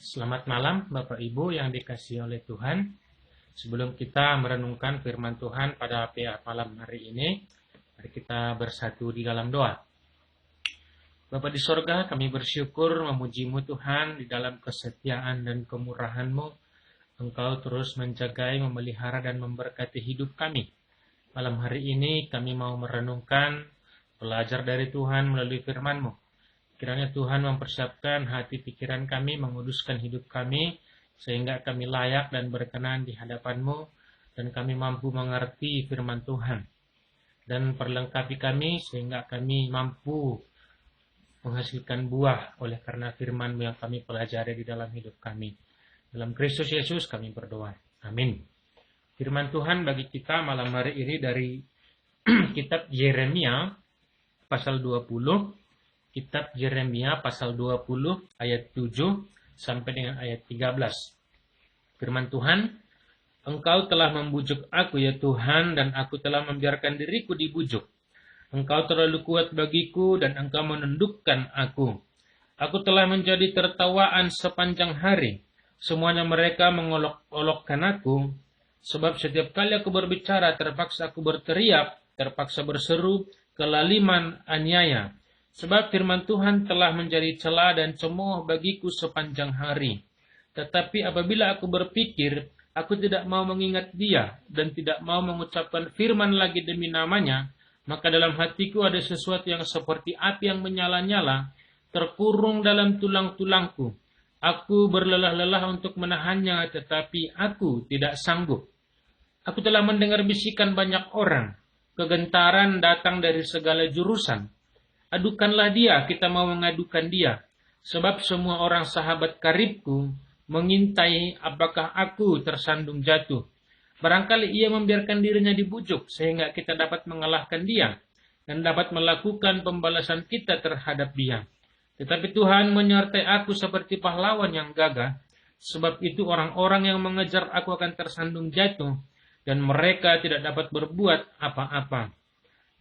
Selamat malam Bapak Ibu yang dikasihi oleh Tuhan. Sebelum kita merenungkan firman Tuhan pada malam hari ini, mari kita bersatu di dalam doa. Bapa di sorga, kami bersyukur memuji-Mu Tuhan di dalam kesetiaan dan kemurahan-Mu. Engkau terus menjagai, memelihara dan memberkati hidup kami. Malam hari ini kami mau merenungkan, belajar dari Tuhan melalui firman-Mu. Kiranya Tuhan mempersiapkan hati pikiran kami, menguduskan hidup kami, sehingga kami layak dan berkenan di hadapan-Mu, dan kami mampu mengerti firman Tuhan. Dan perlengkapi kami, sehingga kami mampu menghasilkan buah oleh karena firman-Mu yang kami pelajari di dalam hidup kami. Dalam Kristus Yesus kami berdoa. Amin. Firman Tuhan bagi kita malam hari ini dari kitab Yeremia, pasal 20, Kitab Yeremia pasal 20 ayat 7 sampai dengan ayat 13. Firman Tuhan, Engkau telah membujuk aku ya Tuhan, dan aku telah membiarkan diriku dibujuk. Engkau terlalu kuat bagiku, dan Engkau menundukkan aku. Aku telah menjadi tertawaan sepanjang hari. Semuanya mereka mengolok-olokkan aku, sebab setiap kali aku berbicara, terpaksa aku berteriak, terpaksa berseru, kelaliman aniaya. Sebab firman Tuhan telah menjadi cela dan cemooh bagiku sepanjang hari. Tetapi apabila aku berpikir, aku tidak mau mengingat Dia dan tidak mau mengucapkan firman lagi demi namanya, maka dalam hatiku ada sesuatu yang seperti api yang menyala-nyala, terkurung dalam tulang-tulangku. Aku berlelah-lelah untuk menahannya, tetapi aku tidak sanggup. Aku telah mendengar bisikan banyak orang, kegentaran datang dari segala jurusan. Adukanlah dia, kita mau mengadukan dia. Sebab semua orang sahabat karibku mengintai apakah aku tersandung jatuh. Barangkali ia membiarkan dirinya dibujuk sehingga kita dapat mengalahkan dia dan dapat melakukan pembalasan kita terhadap dia. Tetapi Tuhan menyertai aku seperti pahlawan yang gagah. Sebab itu orang-orang yang mengejar aku akan tersandung jatuh dan mereka tidak dapat berbuat apa-apa.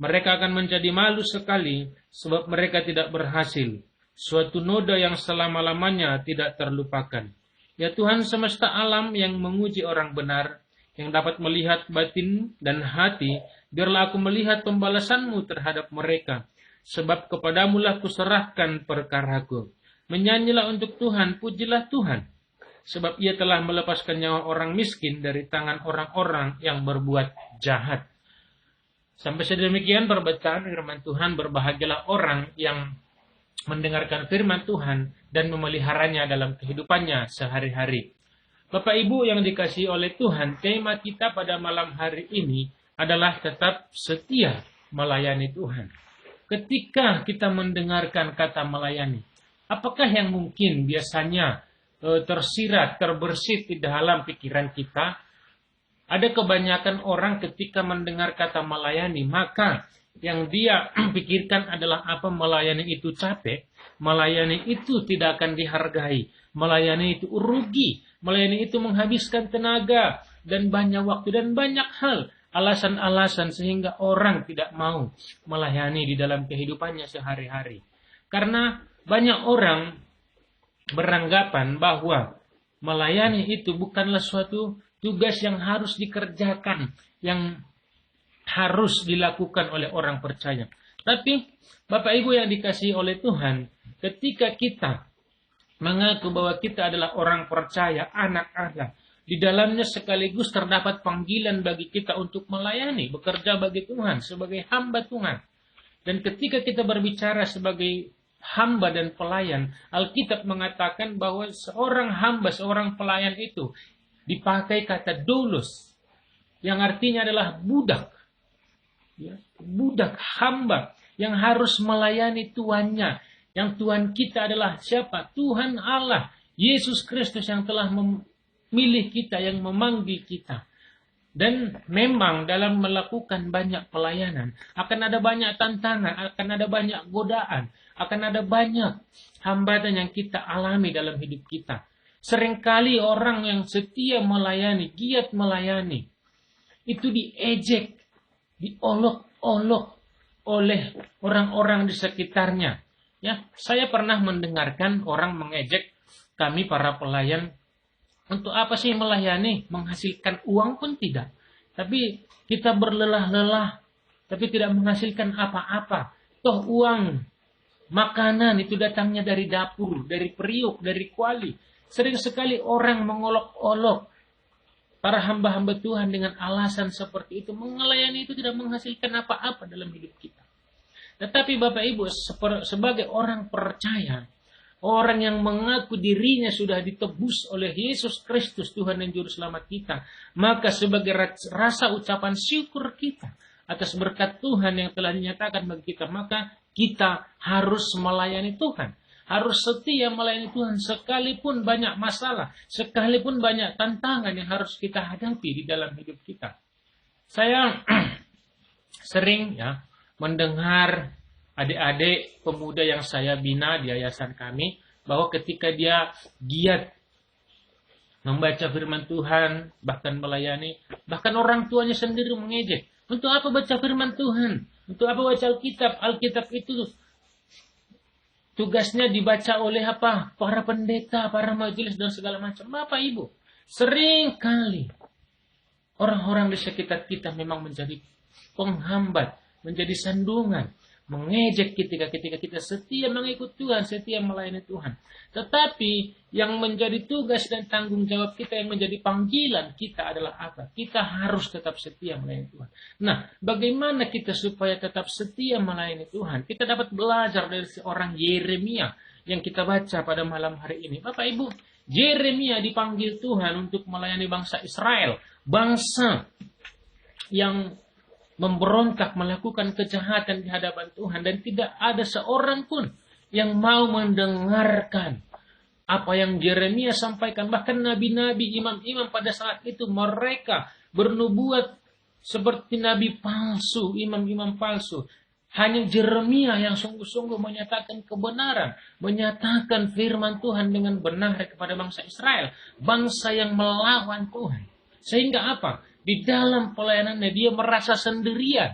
Mereka akan menjadi malu sekali, sebab mereka tidak berhasil. Suatu noda yang selama-lamanya tidak terlupakan. Ya Tuhan semesta alam yang menguji orang benar, yang dapat melihat batin dan hati, biarlah aku melihat pembalasan-Mu terhadap mereka. Sebab kepadamu-lah kuserahkan perkaraku. Menyanyilah untuk Tuhan, pujilah Tuhan. Sebab Ia telah melepaskan nyawa orang miskin dari tangan orang-orang yang berbuat jahat. Sampai sedemikian perbacaan firman Tuhan. Berbahagialah orang yang mendengarkan firman Tuhan dan memeliharanya dalam kehidupannya sehari-hari. Bapak Ibu yang dikasihi oleh Tuhan, tema kita pada malam hari ini adalah tetap setia melayani Tuhan. Ketika kita mendengarkan kata melayani, apakah yang mungkin biasanya tersirat, terbersit di dalam pikiran kita? Ada kebanyakan orang ketika mendengar kata melayani, maka yang dia pikirkan adalah apa? Melayani itu capek, melayani itu tidak akan dihargai, melayani itu rugi, melayani itu menghabiskan tenaga dan banyak waktu dan banyak hal, alasan-alasan sehingga orang tidak mau melayani di dalam kehidupannya sehari-hari. Karena banyak orang beranggapan bahwa melayani itu bukanlah suatu tugas yang harus dikerjakan, yang harus dilakukan oleh orang percaya. Tapi Bapak Ibu yang dikasihi oleh Tuhan, ketika kita mengaku bahwa kita adalah orang percaya, anak Allah, di dalamnya sekaligus terdapat panggilan bagi kita untuk melayani, bekerja bagi Tuhan, sebagai hamba Tuhan. Dan ketika kita berbicara sebagai hamba dan pelayan, Alkitab mengatakan bahwa seorang hamba, seorang pelayan itu dipakai kata doulos, yang artinya adalah budak. Ya, budak, hamba, yang harus melayani tuannya. Yang Tuhan kita adalah siapa? Tuhan Allah, Yesus Kristus yang telah memilih kita, yang memanggil kita. Dan memang dalam melakukan banyak pelayanan, akan ada banyak tantangan, akan ada banyak godaan, akan ada banyak hambatan yang kita alami dalam hidup kita. Seringkali orang yang setia melayani, giat melayani, itu diejek, diolok-olok oleh orang-orang di sekitarnya. Ya, saya pernah mendengarkan orang mengejek kami para pelayan, untuk apa sih melayani? Menghasilkan uang pun tidak. Tapi kita berlelah-lelah, tapi tidak menghasilkan apa-apa. Toh uang, makanan itu datangnya dari dapur, dari periuk, dari kuali. Sering sekali orang mengolok-olok para hamba-hamba Tuhan dengan alasan seperti itu. Melayani itu tidak menghasilkan apa-apa dalam hidup kita. Tetapi Bapak Ibu, sebagai orang percaya, orang yang mengaku dirinya sudah ditebus oleh Yesus Kristus, Tuhan dan Juru Selamat kita, maka sebagai rasa ucapan syukur kita atas berkat Tuhan yang telah dinyatakan bagi kita, maka kita harus melayani Tuhan. Harus setia melayani Tuhan sekalipun banyak masalah, sekalipun banyak tantangan yang harus kita hadapi di dalam hidup kita. Saya sering mendengar adik-adik pemuda yang saya bina di yayasan kami, bahwa ketika dia giat membaca firman Tuhan, bahkan melayani, bahkan orang tuanya sendiri mengejek. Untuk apa baca firman Tuhan? Untuk apa baca Alkitab? Alkitab itu tugasnya dibaca oleh apa? Para pendeta, para majelis dan segala macam. Bapak Ibu, sering kali orang-orang di sekitar kita memang menjadi penghambat, menjadi sandungan, mengejek ketika kita setia mengikut Tuhan, setia melayani Tuhan. Tetapi yang menjadi tugas dan tanggung jawab kita, yang menjadi panggilan kita adalah apa? Kita harus tetap setia melayani Tuhan. Nah, bagaimana kita supaya tetap setia melayani Tuhan? Kita dapat belajar dari seorang Yeremia yang kita baca pada malam hari ini. Bapak Ibu, Yeremia dipanggil Tuhan untuk melayani bangsa Israel, bangsa yang memberontak, melakukan kejahatan di hadapan Tuhan, dan tidak ada seorang pun yang mau mendengarkan apa yang Yeremia sampaikan. Bahkan nabi-nabi, imam-imam pada saat itu mereka bernubuat seperti nabi palsu, imam-imam palsu. Hanya Yeremia yang sungguh-sungguh menyatakan kebenaran, menyatakan firman Tuhan dengan benar kepada bangsa Israel, bangsa yang melawan Tuhan. Sehingga apa? Di dalam pelayanannya dia merasa sendirian.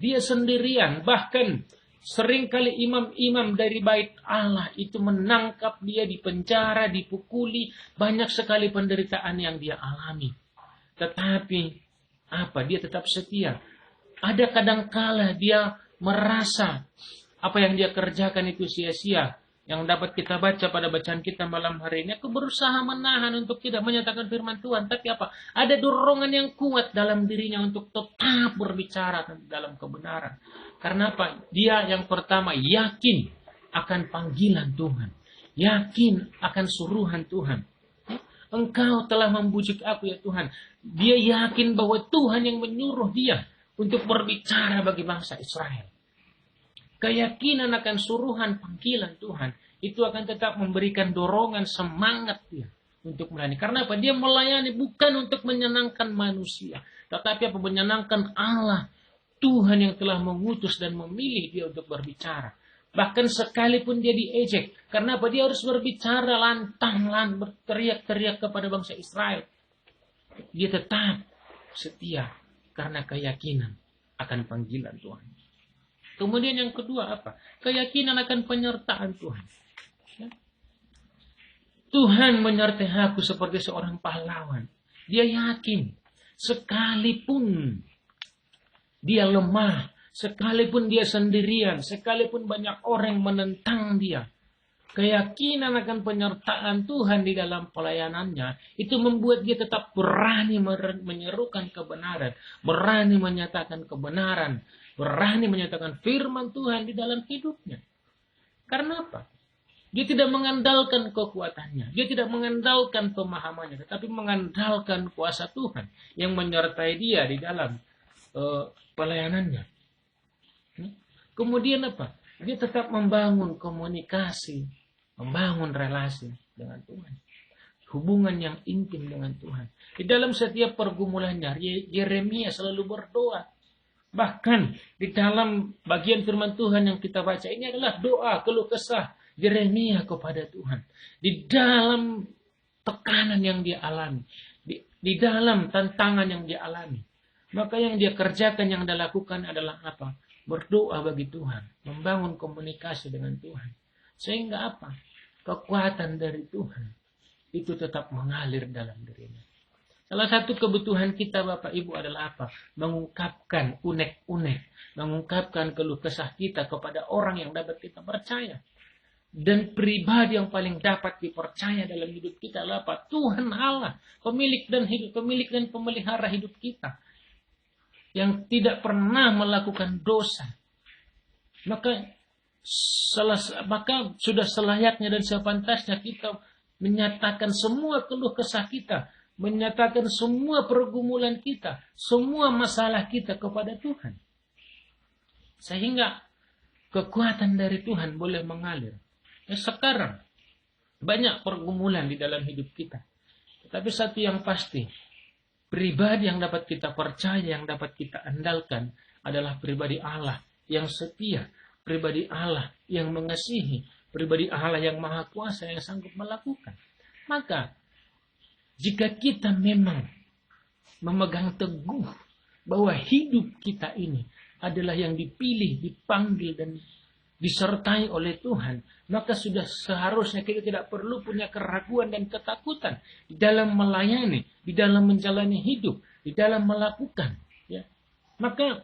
Dia sendirian. Bahkan seringkali imam-imam dari bait Allah itu menangkap dia, di penjara, dipukuli. Banyak sekali penderitaan yang dia alami. Tetapi apa? Dia tetap setia. Ada kadangkala dia merasa apa yang dia kerjakan itu sia-sia. Yang dapat kita baca pada bacaan kita malam hari ini. Aku berusaha menahan untuk tidak menyatakan firman Tuhan. Tapi apa? Ada dorongan yang kuat dalam dirinya untuk tetap berbicara dalam kebenaran. Karena apa? Dia yang pertama yakin akan panggilan Tuhan. Yakin akan suruhan Tuhan. Engkau telah membujuk aku ya Tuhan. Dia yakin bahwa Tuhan yang menyuruh dia untuk berbicara bagi bangsa Israel. Keyakinan akan suruhan panggilan Tuhan itu akan tetap memberikan dorongan, semangat dia untuk melayani. Karena apa? Dia melayani bukan untuk menyenangkan manusia, tetapi apa? Menyenangkan Allah, Tuhan yang telah mengutus dan memilih dia untuk berbicara. Bahkan sekalipun dia diejek, karena apa? Dia harus berbicara lantang, berteriak-teriak kepada bangsa Israel. Dia tetap setia karena keyakinan akan panggilan Tuhan. Kemudian yang kedua apa? Keyakinan akan penyertaan Tuhan. Ya. Tuhan menyertai aku seperti seorang pahlawan. Dia yakin, sekalipun dia lemah, sekalipun dia sendirian, sekalipun banyak orang menentang dia, keyakinan akan penyertaan Tuhan di dalam pelayanannya, itu membuat dia tetap berani menyerukan kebenaran, berani menyatakan kebenaran, berani menyatakan firman Tuhan di dalam hidupnya. Karena apa? Dia tidak mengandalkan kekuatannya, dia tidak mengandalkan pemahamannya, tetapi mengandalkan kuasa Tuhan yang menyertai dia di dalam pelayanannya. Kemudian apa? Dia tetap membangun komunikasi, membangun relasi dengan Tuhan. Hubungan yang intim dengan Tuhan. Di dalam setiap pergumulannya, Yeremia selalu berdoa. Bahkan di dalam bagian firman Tuhan yang kita baca ini adalah doa keluh kesah Yeremia kepada Tuhan. Di dalam tekanan yang dia alami, di dalam tantangan yang dia alami, maka yang dia kerjakan, yang dia lakukan adalah apa? Berdoa bagi Tuhan, membangun komunikasi dengan Tuhan. Sehingga apa? kekuatan dari Tuhan itu tetap mengalir dalam dirinya. Salah satu kebutuhan kita Bapak Ibu adalah apa? Mengungkapkan unek-unek, mengungkapkan keluh kesah kita kepada orang yang dapat kita percaya. Dan pribadi yang paling dapat dipercaya dalam hidup kita adalah apa? Tuhan Allah, pemilik dan pemelihara hidup kita, yang tidak pernah melakukan dosa. Maka sudah selayaknya dan sepantasnya kita menyatakan semua keluh kesah kita, menyatakan semua pergumulan kita, semua masalah kita kepada Tuhan. Sehingga kekuatan dari Tuhan boleh mengalir. Sekarang banyak pergumulan di dalam hidup kita. Tetapi satu yang pasti, pribadi yang dapat kita percaya, yang dapat kita andalkan adalah pribadi Allah yang setia, pribadi Allah yang mengasihi, pribadi Allah yang maha kuasa yang sanggup melakukan. Maka jika kita memang memegang teguh bahwa hidup kita ini adalah yang dipilih, dipanggil, dan disertai oleh Tuhan, maka sudah seharusnya kita tidak perlu punya keraguan dan ketakutan di dalam melayani, di dalam menjalani hidup, di dalam melakukan. Ya. Maka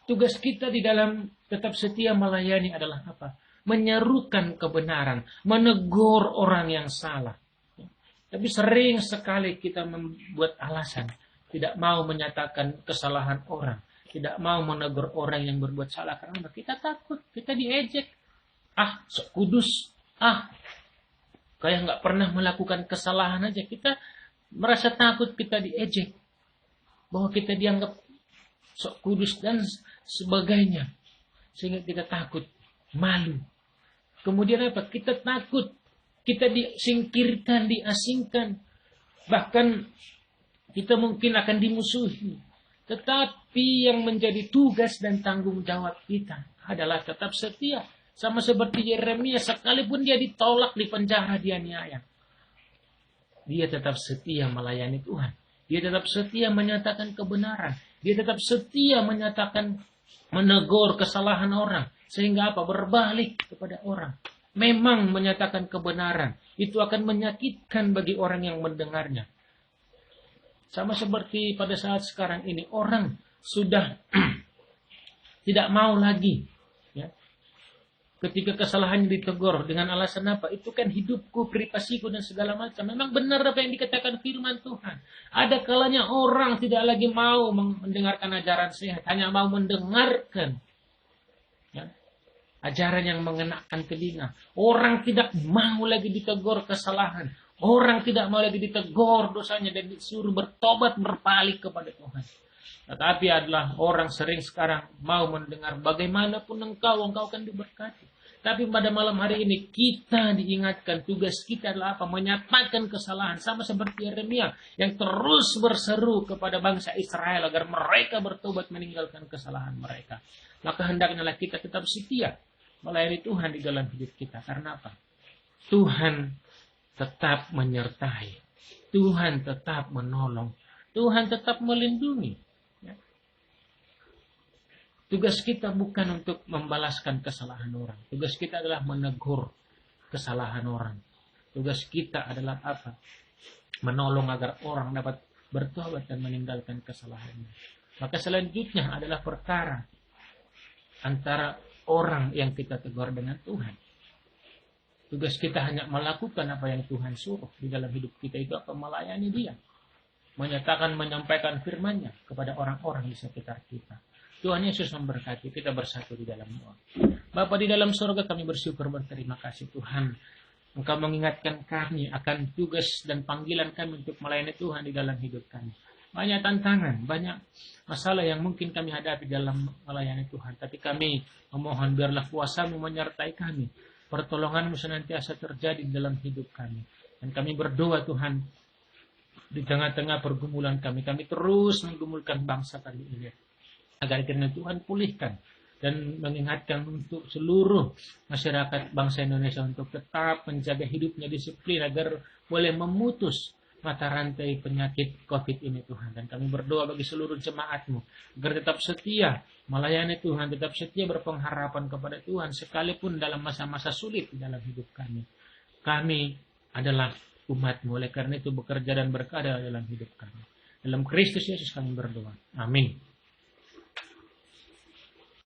tugas kita di dalam tetap setia melayani adalah apa? Menyerukan kebenaran, menegur orang yang salah. Ya. Tapi sering sekali kita membuat alasan, tidak mau menyatakan kesalahan orang, tidak mau menegur orang yang berbuat salah karena kita takut, kita diejek. Sok kudus. Kayak nggak pernah melakukan kesalahan aja. Kita merasa takut kita diejek. Bahwa kita dianggap sok kudus dan sebagainya. Sehingga kita takut, malu. Kemudian apa? Kita takut, kita disingkirkan, diasingkan. Bahkan kita mungkin akan dimusuhi. Tetapi yang menjadi tugas dan tanggung jawab kita adalah tetap setia. Sama seperti Yeremia, sekalipun dia ditolak di penjara, dianiaya, dia tetap setia melayani Tuhan. Dia tetap setia menyatakan kebenaran. Dia tetap setia menyatakan, menegur kesalahan orang. Sehingga apa? Berbalik kepada orang. Memang menyatakan kebenaran itu akan menyakitkan bagi orang yang mendengarnya. Sama seperti pada saat sekarang ini, orang sudah tidak mau lagi. Ya. Ketika kesalahannya ditegur dengan alasan apa? Itu kan hidupku, privasiku, dan segala macam. Memang benar apa yang dikatakan firman Tuhan. Ada kalanya orang tidak lagi mau mendengarkan ajaran sehat. Hanya mau mendengarkan ya, ajaran yang mengenakan telinga. Orang tidak mau lagi ditegur kesalahan. Orang tidak mau lagi ditegur dosanya dan disuruh bertobat, berpaling kepada Tuhan. Tetapi adalah orang sering sekarang mau mendengar bagaimanapun engkau akan diberkati. Tapi pada malam hari ini kita diingatkan tugas kita adalah apa? Menyatakan kesalahan. Sama seperti Yeremia yang terus berseru kepada bangsa Israel agar mereka bertobat meninggalkan kesalahan mereka. Maka hendaknya kita tetap setia melayani Tuhan di dalam hidup kita. Karena apa? Tuhan tetap menyertai. Tuhan tetap menolong. Tuhan tetap melindungi. Ya. Tugas kita bukan untuk membalaskan kesalahan orang. Tugas kita adalah menegur kesalahan orang. Tugas kita adalah apa? Menolong agar orang dapat bertobat dan meninggalkan kesalahannya. Maka selanjutnya adalah perkara antara orang yang kita tegur dengan Tuhan. Tugas kita hanya melakukan apa yang Tuhan suruh di dalam hidup kita itu apa? Melayani Dia. Menyatakan, menyampaikan firman-Nya kepada orang-orang di sekitar kita. Tuhan Yesus memberkati. Kita bersatu di dalam doa. Bapa di dalam surga, kami bersyukur berterima kasih Tuhan. Engkau mengingatkan kami akan tugas dan panggilan kami untuk melayani Tuhan di dalam hidup kami. Banyak tantangan, banyak masalah yang mungkin kami hadapi dalam melayani Tuhan. Tapi kami memohon biarlah kuasa-Mu menyertai kami. Pertolongan-Mu senantiasa terjadi dalam hidup kami. Dan kami berdoa Tuhan, di tengah-tengah pergumulan kami terus menggumulkan bangsa kami ini. Agar kiranya Tuhan pulihkan dan mengingatkan untuk seluruh masyarakat bangsa Indonesia untuk tetap menjaga hidupnya disiplin agar boleh memutus mata rantai penyakit COVID ini Tuhan. Dan kami berdoa bagi seluruh jemaat-Mu agar tetap setia melayani Tuhan, tetap setia berpengharapan kepada Tuhan sekalipun dalam masa-masa sulit di dalam hidup kami. Kami adalah umat-Mu, oleh karena itu bekerja dan berkarya dalam hidup kami. Dalam Kristus Yesus kami berdoa. Amin.